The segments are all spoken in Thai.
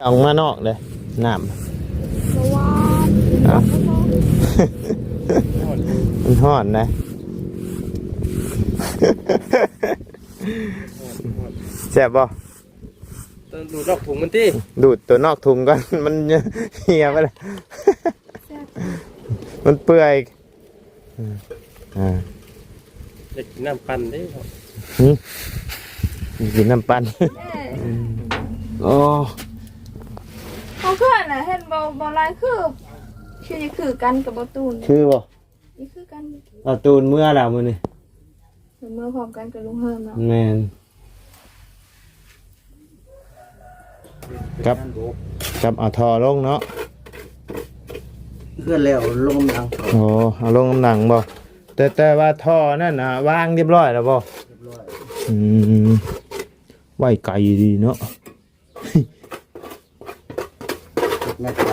ออกมานอกเลยน้ำมันห่อนนะแซ่บบ่ดูดนอกถุงมันที่ดูดตัวนอกถุงก่อนมันเหี่ยไปเลยมันเปื่อยอยากกินน้ำปั่นได้ครับกินน้ำปั่นโอ้เขาเพื่อนน่ะเห็นบอลายคือกันกับบอตูนคือบ่นี่คือกันตูนเมื่อแล้วมื้อนี้เมื่อพร้อมกันกับลุงเฮิมเนาะแม่นกับเอาทอลงเนาะเพื่อนแล้วลงน้ำหนังโอ้เอาลงน้ำหนังบ่แต่ว่าท่อนั่นน่ะวางเรียบร้อยแล้วบ่ไหวไกลดีเนาะแม่ไป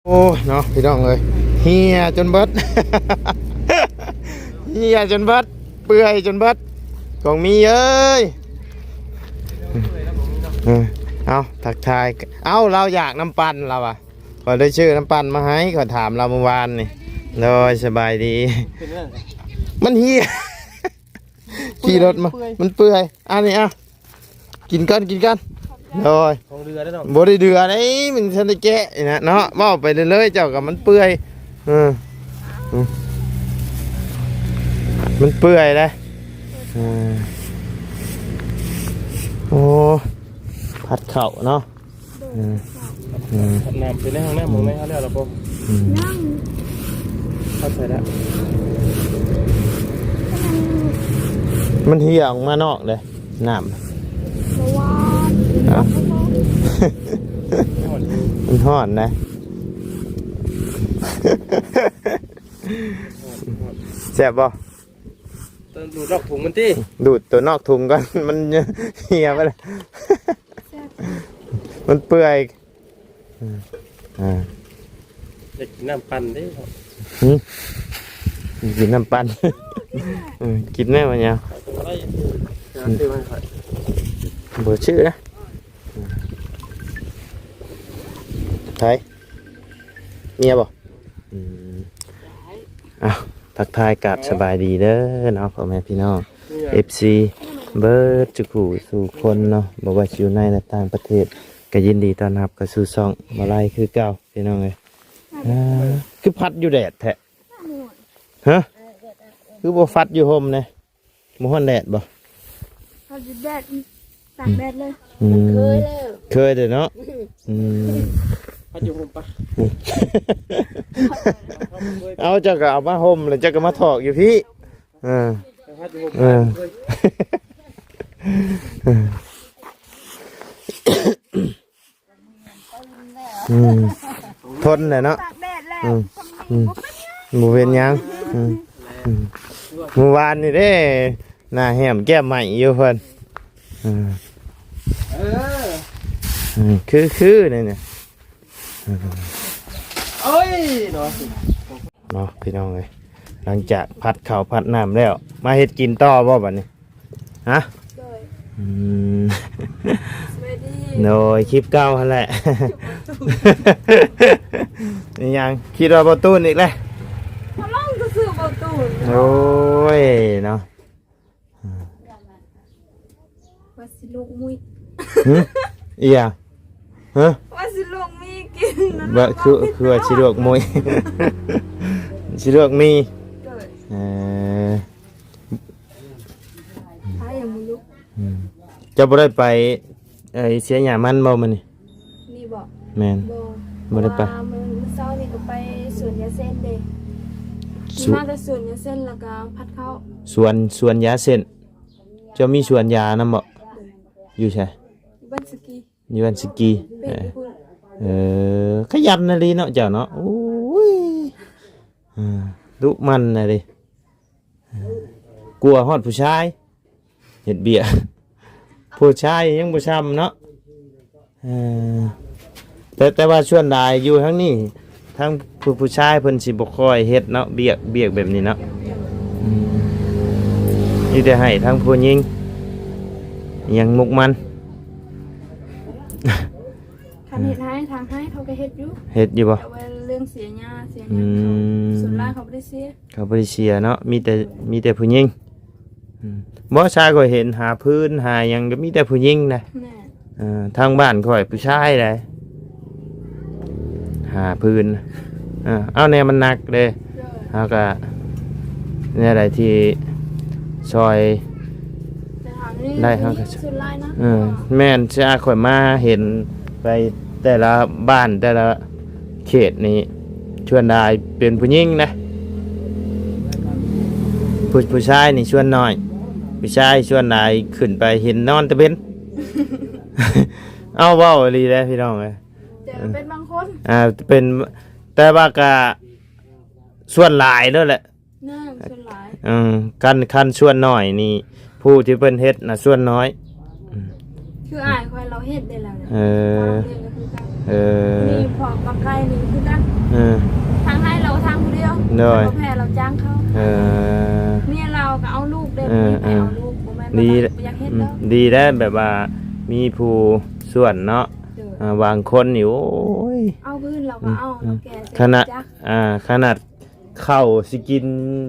โอ้เนาะพี่น้องเลยเฮียจนเบิด เฮียจนเบิดเปื่อยจนเบิดของมีเอ้ยเอาทักทายเอาเราอยากน้ำปั่นเราอ่ะขอได้ชื่อน้ำปั่นมาให้ขอถามเราเมื่อวานนี่โดยสบายดีมันเฮียขี่รถมามันเปื่อยอันนี้อ่ะกินกันโดยของเรือได้เนาะบริเดือไอ้มันฉันได้แกะนะเนาะว่าไปเลยเจ้ากับมันเปื่อยมันเปื่อยเลยโอ้ผัดเข่าเนาะน้ำไปในห้องน้ำมึงไม่เขาเรียกอะไรปุ๊บนั่งเข้าใจแล้วมันเหี่ยออกมานอกเลยน้ำมันห่อนนะแซ่บบ่ดูดนอกถุงมันที่ดูดตัวนอกถุงก่อนมันเหี่ยไปเลยมันเปื่อยอยากกินน้ำปั่นได้ครับกินน้ำปั่นกินแม่มาเนี่ยเบอร์ชื่อนะไทยเมียบ่ทักทายกับสบายดีเด้อเนาะพ่อแม่พี่น้อง FC เบิร์ดจุกูสู่คนเนาะบอกว่าอยู่ในและต่างประเทศก็ยินดีต้อนรับกับสู่ช่องมาไล่คือเก่าพี่น้องเลยคือพัดอยู่แดดแท้ฮะคือบ่ฟัดอยู่ห่มเนี่ยบ่ฮ้อนแดดบ่เขาจะแดดตากแดดเลยเคยเด้อเนาะพัดอยู่ห่มปะเอาเจ้าก็เอามาห่มแล้วเจ้าก็มาถอกอยู่พี่พัดอยู่ห่มทนเลยเนาะหมูเป็นยังเมื่อวานนี่เด้หน้าแหมแก้มใหม่อยู่เพิ่นคือเนี่ยโอ้ยเนาะพี่น้องเลยหลังจากพัดข้าวพัดน้ำแล้วมาเฮ็ดกินต่อบ่บัดนี้ฮะโดยคลิปเก่าหั่นแหละนี่ยังคิดว่าบ่ตูนอีกแล้วเขาล่องก็ซื้อบ่ตูนโอ้ยเนาะว่าสิลูกมุ้ยอีหยังฮะว่าสิลูกมีกินบ่คือว่าสิลวกมวยสิลวกมีไปอย่างมึงลูกจะบ่ได้ไปเสียหญ้ามันบ่มื้อนี้นี่บ่แม่นบ่ได้ไปมื้อเช้านี่ก็ไปสวนยาเส้นเด้มาแต่สวนยาเส้นแล้วก็พัดเข้าสวนยาเส้นจะมีสวนยานำบ่อยู่ใช่บ้านสกีอยู่บ้านสกีขยันนะลีเนาะเจ้าเนาะโอ้ยดุมันนะดิกลัวฮอดผู้ชาย เฮ็ดเบี้ยผู้ชายยังบ่ช้ำเนาะเออแต่ว่าส่วนหลายอยู่ทั้งนี้ทั้งผู้ชายเพิ่นสิบ่ค่อยเฮ็ดเนาะเบียกแบบนี้เนาะนี่แต่ให้ทั้งผู้หญิงยังมุกมัน คันเฮ็ดให้ทางให้เขาก็เฮ็ดอยู่ เฮ็ดอยู่บ่ แต่ว่าเรื่องเสียหญ้าเสียหยังส่วนหลายเขาบ่ได้เสีย เขาบ่ได้เสียเนาะมีแต่ผู้หญิงบ่ชายก็เห็นหาพื้นหาหยังก็มีแต่ผู้หญิงนะ แม่ ทางบ้านข่อยผู้ชายได้หาพื้นเอาแนวมันหนักเด้ เด้อ เฮาก็เนี่ยอะไรที่ซอย แต่ถามนี่ ได้ครับ ส่วนหลายนะ แม่นชาข่อยมาเห็นไปแต่ละบ้านแต่ละเขตนี่ชวนได้เป็นผู้หญิงนะผู้ชายนี่ชวนน้อยผู้ชายชวนได้ขึ้นไปเห็นนอนตะเบน เอาเว้าอีหลีแล้วพี่น้องเอ้ย แต่เป็นบางคน เป็นแต่ว่าก็ส่วนหลายแล้วแหละ น่าส่วนหลาย คันส่วนน้อยนี่ผู้ที่เพิ่นเฮ็ดน่ะส่วนน้อย คืออายคอยเราเฮ็ดได้แล้วเนี่ย เออ ทางเดียวก็คือกัน นี่ พวกบางไกลนี่คือกัน เออ ทางให้เราทางผู้เดียว ได้ เขาแพ้เราจ้างเขา เออ เมียเราก็เอาลูกเด้ เออ มีไปเอาลูกบ่แม่น ดี บ่อยากเฮ็ดแล้ว ดีได้แบบว่ามีผู้ส่วนเนาะ เด้อบ างคนนี่โอ้ย เอาพื้นเราก็เอาเราแก่เสร็จ ขนาด จัก ขนาดข้าวสิกิน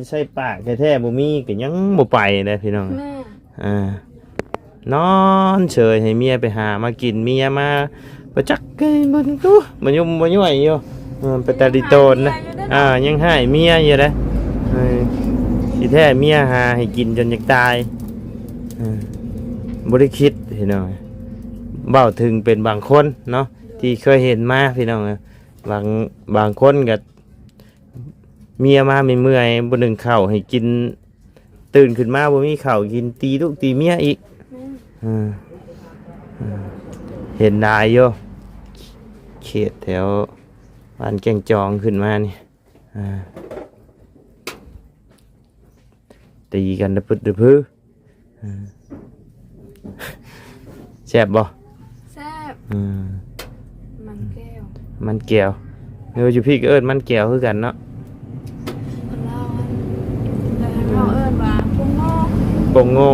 ใส่ปากแท้ๆบ่มีก็ยังบ่ไปเลยพี่น้อง แม่ นอนเฉยให้เมียไปหามากินเมียมาประจักไก่บนตู้มันยุ่มมันย่อยอยู่ไปตาดิโตนนะยังให้เมียอยู่เลยที่แท้เมียหาให้กินจนอยากตายบ่ได้คิดพี่น้องเบ้าถึงเป็นบางคนเนาะที่เคยเห็นมาพี่น้องบางคนก็เมียมาไม่เมื่อยบ่นึ่งข้าวให้กินตื่นขึ้นมาบ่มีข้าวกินตีลูกตีเมียอีก แม่ เห็นได้โยเขตแถวบ้านแกงจองขึ้นมานี่ตีกันดะพึดดะพื้แซ่บบ่ แซ่บมันแก้ว มันแก้วเนื้ออยู่พี่ก็เอิ้นมันแก้วคือกันเนาะ เราแต่เราเอิ้นว่าปงโง่ ปงโง่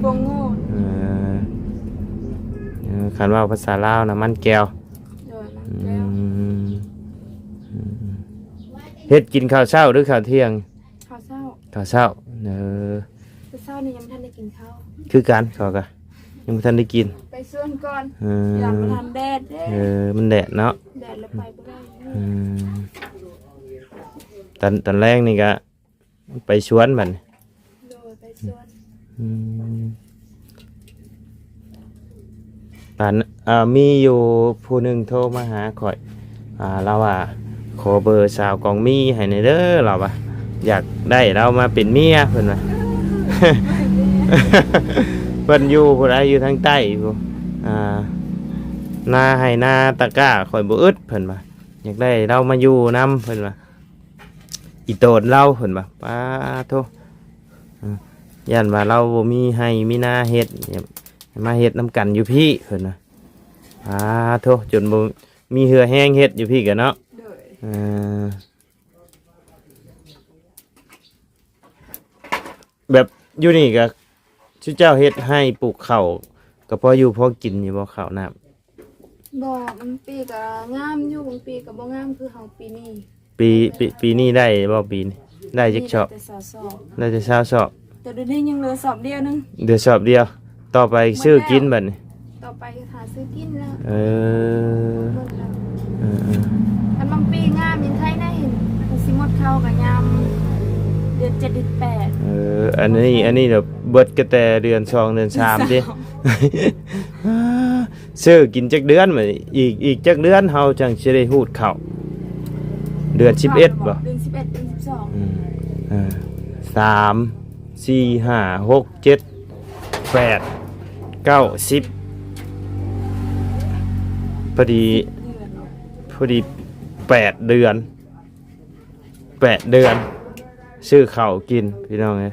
ปงโง่ คันว่าภาษาลาวนะมันแก้ว โดยมันแก้ว เฮ็ดกินข้าวเช้าหรือข้าวเที่ยง ข้าวเช้า ข้าวเช้าเช้านี่ยังไม่ทันได้กินข้าว คือกันเขาก็ยังไม่ทันได้กิน ไปส่วนก่อนอยากไปทานแดดเด้ มันแดดเนาะ แดดแล้วไปบ่ได้ ตอนแรกนี่ก็ไปสวนบัดนี้ โดยไปส่วน ตอนมีอยู่ผู้หนึ่งโทรมาหาข่อยเราว่าขอเบอร์สาวกองมีให้หน่อยเด้อเราว่าอยากได้เรามาเป็นเมียเพิ่นว่า เพิ่นอยู่ผู้ใดอยู่ทางใต้ผู้นาให้นาตะกร้าข่อยบ่อึดเพิ่นว่าอยากได้เรามาอยู่นํเพิ่นว่าอีโตนเราเพิ่นว่าป้าโทย่านว่าเราบ่มีให้มีนาเฮ็ดมาเฮ็ดนํกันอยู่พี่เพิ่นว่าโทจนบ่มีเหือแห้งเฮ็ดอยู่พี่กันเนาะ โดย แบบอยู่นี่ก็ชื่อเจ้าเฮ็ดให้ปลูกข้าวก็พออยู่พอกินอยู่บ่ข้าวน้ำ บ่มันปีก็งามอยู่บางปีก็บ่งามคือเฮาปีนี้ ปีนี้ได้บ่ปีนี้ได้จักชอบ แต่สอบ ได้จะชาวชอบ แต่เดี๋ยวนี้ยังเหลือสอบเดียวนึง เดี๋ยวชอบเดียว ต่อไปซื้อกินบัดนี้ ต่อไปหาซื้อกินแล้ว เออ คันบางปีงามยังใครได้เห็นมันสิหมดเข้ากับยามเดือน7เดือน8 อันนี้เดี๋ยวเบิดก็แต่เดือน2เดือน3ดิ ซื้อกินจักเดือนมาอีกจักเดือนเฮาจังสิได้ฮูดข้าวเดือน11บ่ เดือน11เดือน12 3 4 5 6 7 8 9 10พอดี8 เดือนซื้อข้าวกินพี่น้องเอ้ย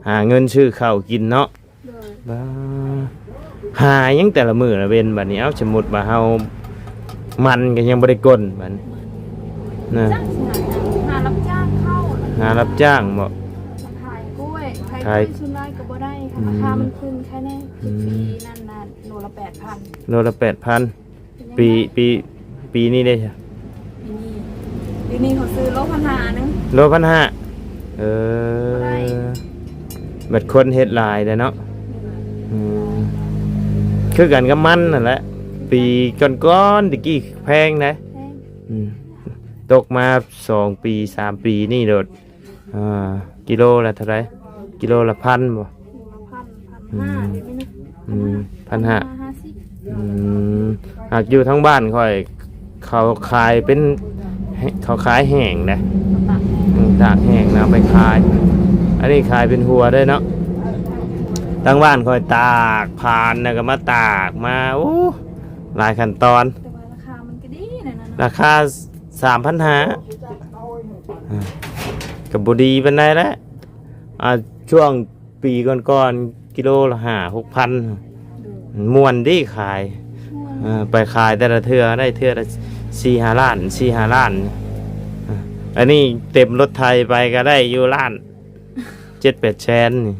หาเงินซื้อข้าวกินเนาะ โดย บ้าหายังแต่ละมื้อละเว้นบัดนี้เอาสมมุติว่าเฮามันก็ยังบ่ได้ก้นบัดนี้นะ จ้างสิหารับจ้างเข้า หารับจ้างบ่ ขายกล้วยขายก ขา ล้วย ยชุนได้ก็บ่ได้ค่ะราคามันขึ้นแค่นี้ อืม ปีนั่นน่ะโลละ 8,000 โลละ 8,000 ปีนี้ได้จ้ะ ปีนี้เขาซื้อโล1,500นึง โล1,500เอ บ่ได้ อบัดคนเฮ็ดหลายเด้อเนาะอืมคือกันกับมันนั่นแหละปีก่อนๆตะกี้แพงนะ แพง อืมตกมา2 ปี3 ปีนี่โดดกิโลละเท่าไหรกิโลละ1,000บ่ โลละ1,000 1,500เดี๋ยวนี้นะ อืม1,500 1,550 อืมหากอยู่ทั้งบ้านค่อยเขาขายเป็นเขาขายแห้งนะ ตัก ตากแห้งนะไปขาย อันนี้ขายเป็นหัวด้วยเนาะทั้งบ้านค่อยตากผ่านนะก็มาตากมาโอ้หลายขั้นตอน แต่ว่าราคามันก็ดีนะนะ ราคา3,500กับบุดีเป็นไงแล้วช่วงปีก่อนๆกิโลละ5-6,000ม่วนดีขายไปขายแต่ละเทื่อได้เทื่อละ4-5 ล้าน4-5 ล้านอันนี้เต็มรถไทยไปก็ได้อยู่ล้าน 7-8 แสนนี่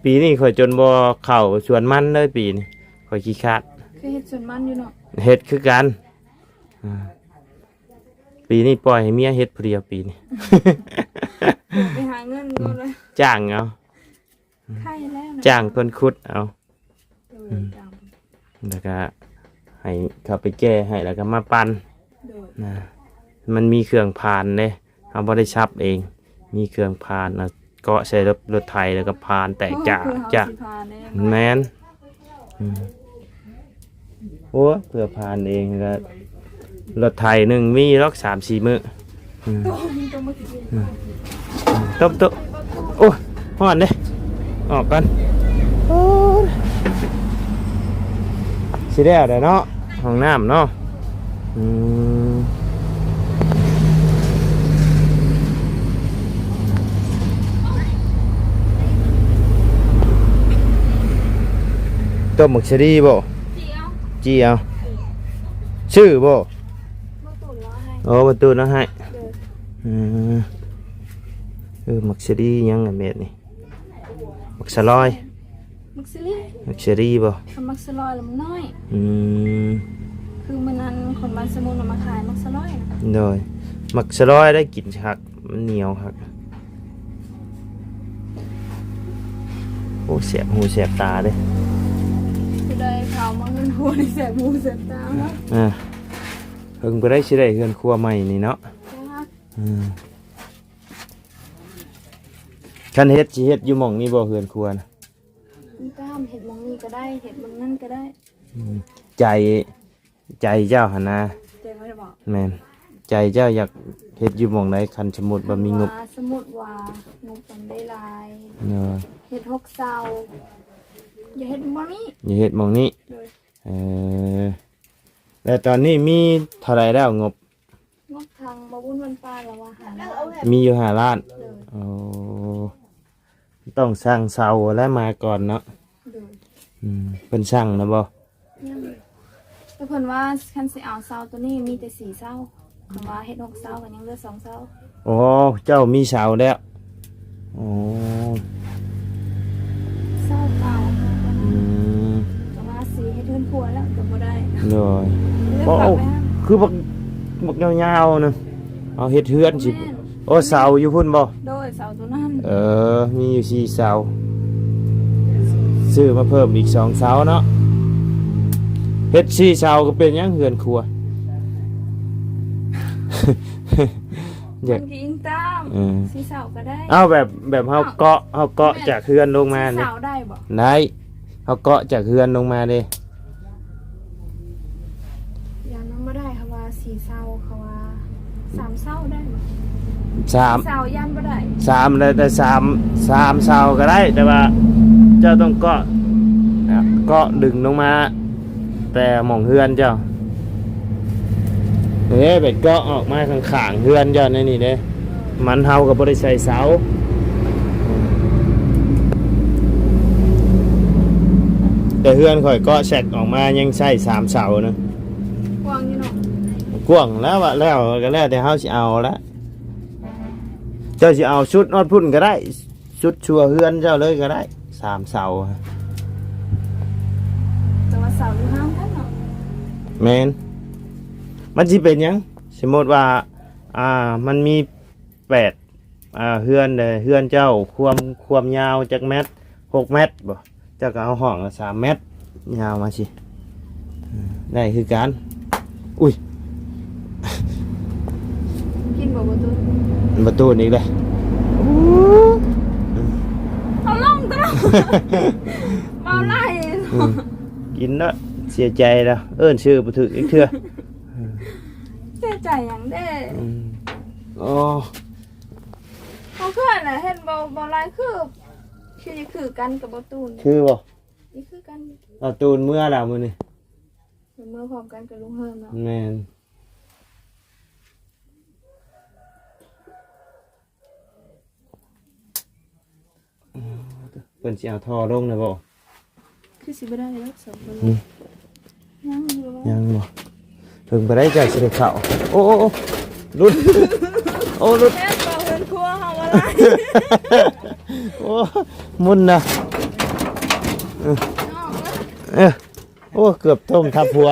ปีนี้ข่อยจนบ่เข้าสวนมันเลยปีนี้ข่อยขี้คร้าด คือเฮ็ดส่วนมันอยู่เนาะ เฮ็ดคือกันปีนี้ปล่อยให้เมียเฮ็ดผู้เดียวปีนี้ ไปหาเงินก่อนเลย จ้างเอา ไข่แล้วนะ จ้างคนขุดเอา โดยจ แล้วก็ให้เขาไปแก้ให้แล้วก็มาปั่น ำโดย นะมันมีเครื่องพานเด้เฮาบ่ได้ชับเอง มีเครื่องพานนะเกาะใส่รถไถแล้วก็พานแตกจาก คือเฮ จาก สิพาแน่ แม่นโอ้เพื่อพานเองก็รถไถหนึงมีล็อก3-4 มื้อ ต้องมากิน ตบโอ้ยฮ้อนเด้ออกกันโอ้ยสิได้เด้อเนาะห้องน้ำเนาะต้มหมึกชะดีบ่ เจียว จี้เอาชื่อบ่ มาตุ๋นแล้วให้ โอ้ประตูนะให้ โดย หมึกชะดียังไงเม็ดนี่หมึกสลอย มักซิลี่ หมึกชะดีบ่ ทำมักสลอยแล้วมันน้อย อืม คือมันนั้นคนบ้านสมุนเอามาขายมักสลอยนะ โดยหมึกสลอยได้กลิ่นคักมันเหนียวคักโอ้เสียบหูเสียบตาเด้ คือได้ข่าวมาเงินหัวในแสบหมูแสบตาเนาะ เพิ่งไปได้ชิได้เฮือนครัวใหม่นี่เนาะ จ้า คันเฮ็ดสิเฮ็ดอยู่หม่องนี้บ่เฮือนครัวนะ คุณตามเห็ดมองนี้ก็ได้เห็ดมองนั่นก็ได้ ใจเจ้าหั่นนะ เจ๊ไม่ได้บอก แม่นใจเจ้าอยากเฮ็ดอยู่หม่องใดคันสมมุติว่ามีงบ ว่าสมุดว่างบมันได้หลาย เนาะ เห็ด6 เซาอย่าเห็ดมองนี้ อย่าเฮ็ดหม่องนี้ เลย แล้วตอนนี้มีเท่าไหร่แล้วงบ งบทางมาบุญวันปลาแล้วว่าหาแล้ว มีอยู่5 ล้าน เลย โอ้ต้องสร้างเสาและมาก่อนเนาะ เลย เพิ่นสร้างนะบ่ เนี่ยแต่เพิ่นว่าคันสิเอาเซาตัวนี้มีแต่4 เซาคำว่าเห็ด6 เซากันยังเหลือ2 เซา โอ้เจ้ามีเสาแล้วโอ้ เซาเก่า อืม แต่ว่าสีเห็ดเทือนผัวแล้วแต่บ่ได้ เลย เลือก โอ้ ปรับไปฮะ คือบักยาวๆนึงเอาเฮ็ดเฮือนสิโอ้เสาอยู่พุ่นบ่ โดยเสาตัวนั้น มีอยู่4 เสาซื้อมาเพิ่มอีก2 เสาเนาะเฮ็ด4 เสาก็เป็นหยังเฮือนครัว อยาก บางทีอิงตาม สีเสาก็ได้ เอาแบบเฮาเกาะจากเฮือนลงมา สี นี่ เสาได้บ่ ได้เฮาเกาะจากเฮือนลงมาเด้ ยังนั้นบ่ได้ค่ะว่าสีเสาค่ะว่า3 เสาได้บ่ สาม เสายันบ่ได้ แต่สามเสาก็ได้ แต่ว่าเจ้าต้องเกาะดึงลงมา แต่หม่องเฮือนเจ้าไปเกาะออกมาข้างๆเฮือนเจ้าในนี่เด้มันเฮาก็บ่ได้ใส่เสา แต่เฮือนข่อยก็แซกออกมายังใช้3 เสานะ กว้างอยู่เนาะ กว้างแล้วอะแล้วก็แล้วแต่เฮาสิเอาละเจ้าสิเอาชุดนอดพุ่นก็ได้ชุดชัวเฮือนเจ้าเลยก็ได้3 เสา แต่ว่าเสาอยู่ห้างกันเนาะ แม่นมันสิเป็นหยังสมมติว่ามันมี8เฮือนเลยเฮือนเจ้าความยาวจากเมตร6 เมตรบ่เจ้าก็เอาห้องละ3 เมตรยาวมาสิได้คือกันอุ้ย กินบ่บ่ตู้ ประตูนี่เลย เอาลงตลอดเมาไล่ กินแล้วเสียใจแล้วเอิ้นชื่อบ่ถูกอีกเทื่อ เสียใจหยังเด้ โอ้ เขาคือน่ะเห็นบ่ไล่คือกันกับบ่ตูน คือบ่ นี่คือกัน เอาตูนเมื่อแล้วมื้อนี้ เมื่อพร้อมกันกับลุงเฮิมเนาะ แม่นเพิ่นสิเอาท่อลงนะบ่ คือสิบ่ได้แล้วสองคน อืม ยังอยู่ว่า ยังบ่เพิ่งบ่ได้จากสิได้เข้าโอ้หลุดโอ้หลุด แค่เป่าเฮือนครัวเฮาว่าไล่ โอ้มุนนะ น้อง เออโอ้เกือบต้มทับหัว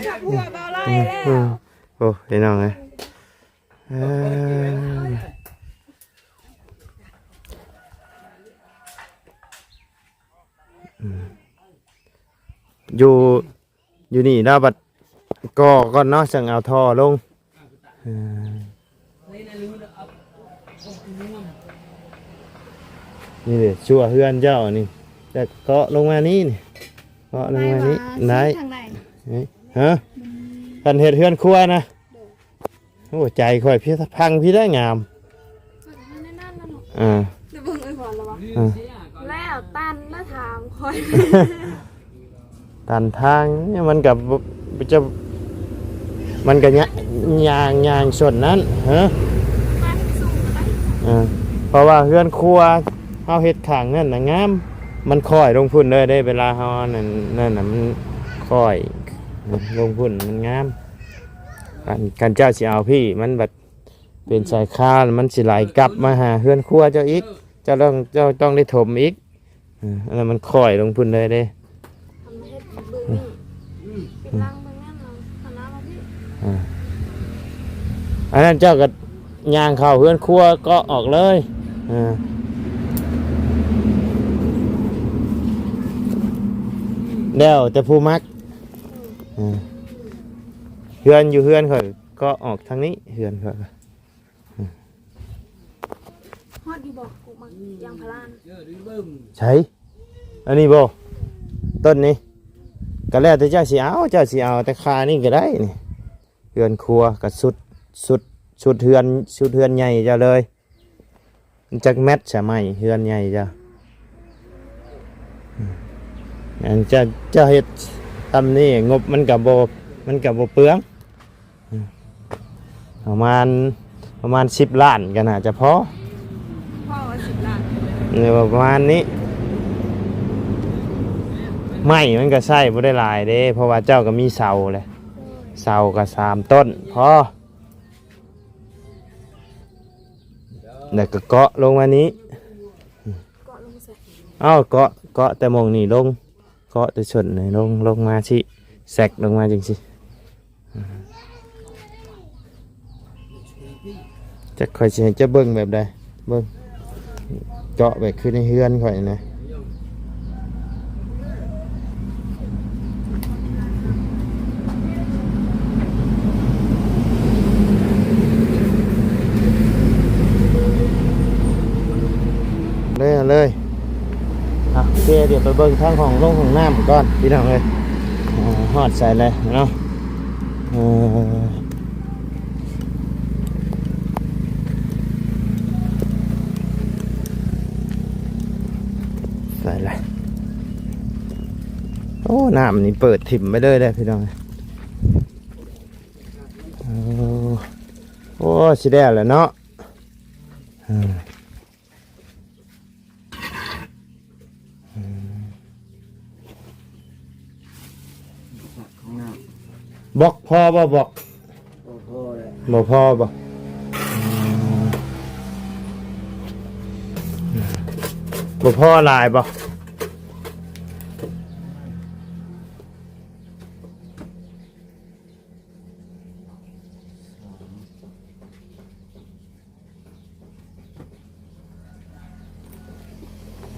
กับหัวเบาไล่แล้ว โอ้พี่น้องเอ้ยอยู่นี่นะบัดก่อนเนาะสั่งเอาท่อลงนี่เลยชั่วเฮือนเจ้านี่แต่เกาะลงมานี่เกาะลงมานี่ไหน ทางไหน ฮะพันเห็ดเฮือนครัวนะโอ้ใจค่อยพี่พังพี่ได้งาม ในนั่นแล้วเนาะ อ่า เดี๋ยวเบิ่งไอ้ก่อนแล้ววะ อ่า แล้วตันมาถามคอย ตันทางเนี่ยมันกับจะมันกับยางส่วนนั้นฮะ มาสูงกันได้ อ่าเพราะว่าเฮือนครัวเฮาเฮ็ดข้างนั่นน่ะงามมันค่อยลงพุ่นเลยได้เวลาเฮานั่นน่ะมันค่อยลงพุ่นมันงามการเจ้าสิเอาพี่มันแบบเป็นสายคามันสิไหลกลับมาหาเฮือนครัวเจ้าอีกเจ้าต้องได้ถมอีกอันนั้นมันค่อยลงพุ่นเลยเด้ ทำมาเฮ็ดเบิ่งนี่เป็นลังเบิ่งนั่นเนาะคณะมาพี่ อันนั้นเจ้าก็ย่างเข้าเฮือนครัวก็ออกเลยแล้วแต่ผู้มักเฮือนอยู่เฮือนข่อยก็ออกทางนี้เฮือนข่อย ฮอดดีบอกกูมันยางพารานะ ใช่อันนี้บ่ต้นนี้ก็แล้วแต่เจ้าสิเอาแต่คานี่ก็ได้นี่เฮือนครัวก็สุดเฮือนใหญ่เจ้าเลยจักแมทใช่ไหมเฮือนใหญ่เจ้าอันเจ้าเฮ็ดทำนี่งบมันกับโบเปลืองประมาณ10 ล้านกันน่าจะพอ พ่อว่า10 ล้าน เนี่ยประมาณนี้ไม่มันก็ใช่บ่ได้หลายเด้เพราะว่าเจ้าก็มีเสาเลยเสาก็3 ต้นพอแล้วก็เกาะลงมานี้ เกาะลงใส่ เอ้าเกาะแต่มองนี่ลงเกาะแต่ส่วนนี่ลงมาสิแซกลงมาจังสิจะค่อยสิให้จะเบิ่งแบบใดเบิ่งเจาะแบบคือในเฮือนข่อยนะเลยโอเคเดี๋ยวไปเบิ่งทางของลงของน้ำก่อนพี่น้องเลยฮอดใส่เลยเนาะใส่เลยโอ้น้ำนี่เปิดถิ่มไปเลยพี่น้องโอ้สิได้แล้วเนาะ บอกพอบ่บอก โอ้โหเลย บ่พอบ่บ่พอหลายบ่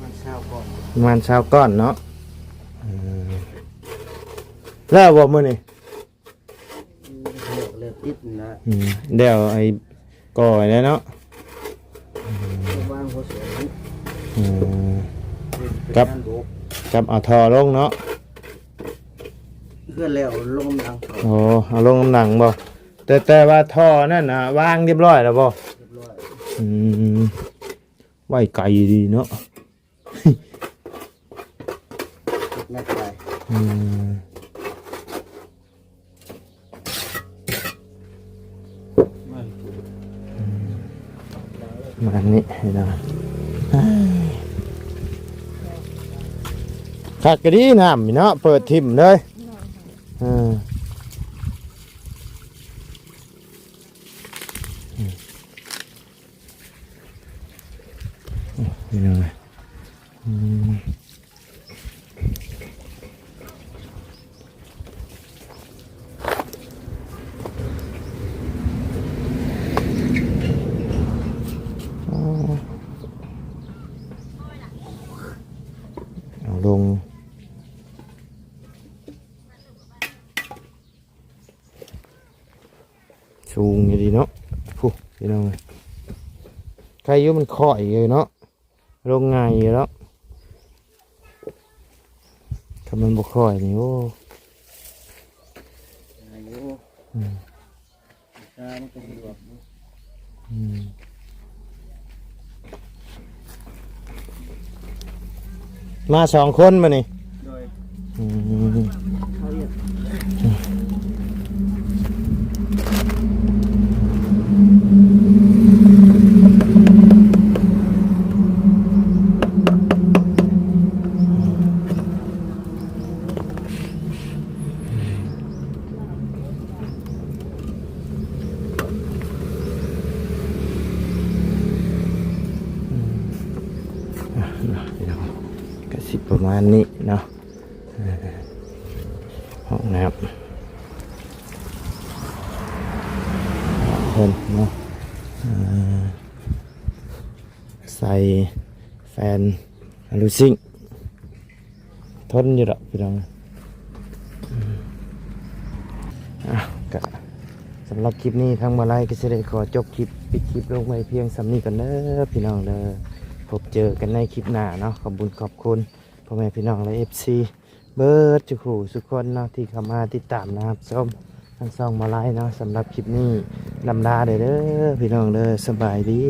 มันเช้าก่อน ประมาณเช้าก้อนเนาะแล้วบ่มื้อนี้ เลิกติดนะ เดี๋ยวไอ้ก่อยแล้วเนาะ บ้านหัวเสือ กับเอาทอลงเนาะ เพื่อนแล้วลงดังเขา โอ้เอาลงน้ำหนังบ่แต่ว่าท่อนั่นน่ะวางเรียบร้อยแล้วบ่ เรียบร้อย ไว้ไกลดีเนาะ แม่ไป มานี่นะคักกะดีน้ำนี่เนาะเปิดทิ่มเลยนี่เลยเอาลงสูงอย่างดีเนาะผู้พี่น้องใครอยุ่มันค่อยเลยเนาะลงง่ายอยู่แล้วถ้ามันบ่ค่อยนี่โอ้ อายุการมันก็สะดวก มาสองคนมานี่ โดย อืม เขาเรียก ก็สิประมาณนี้เนาะห้องน้ำเพิ่นเนาะใส่แฟนอลูซิงทนอยู่ดอกพี่น้องก็สำหรับคลิปนี้ทางมาไลก็จะได้ขอจบคลิปปิดคลิปลงไว้เพียงสำนี้กันเด้อพี่น้องเด้อพบเจอกันในคลิปหน้าเนาะขอบคุณขอบคุณพ่อแม่พี่น้องและFC เบิร์ดจุกหูสุกคนเนาะที่เข้ามาติดตามนะครับชมทั้งสองมาไลเนาะสำหรับคลิปนี้ลำลาเด้อพี่น้องเด้อสบายดี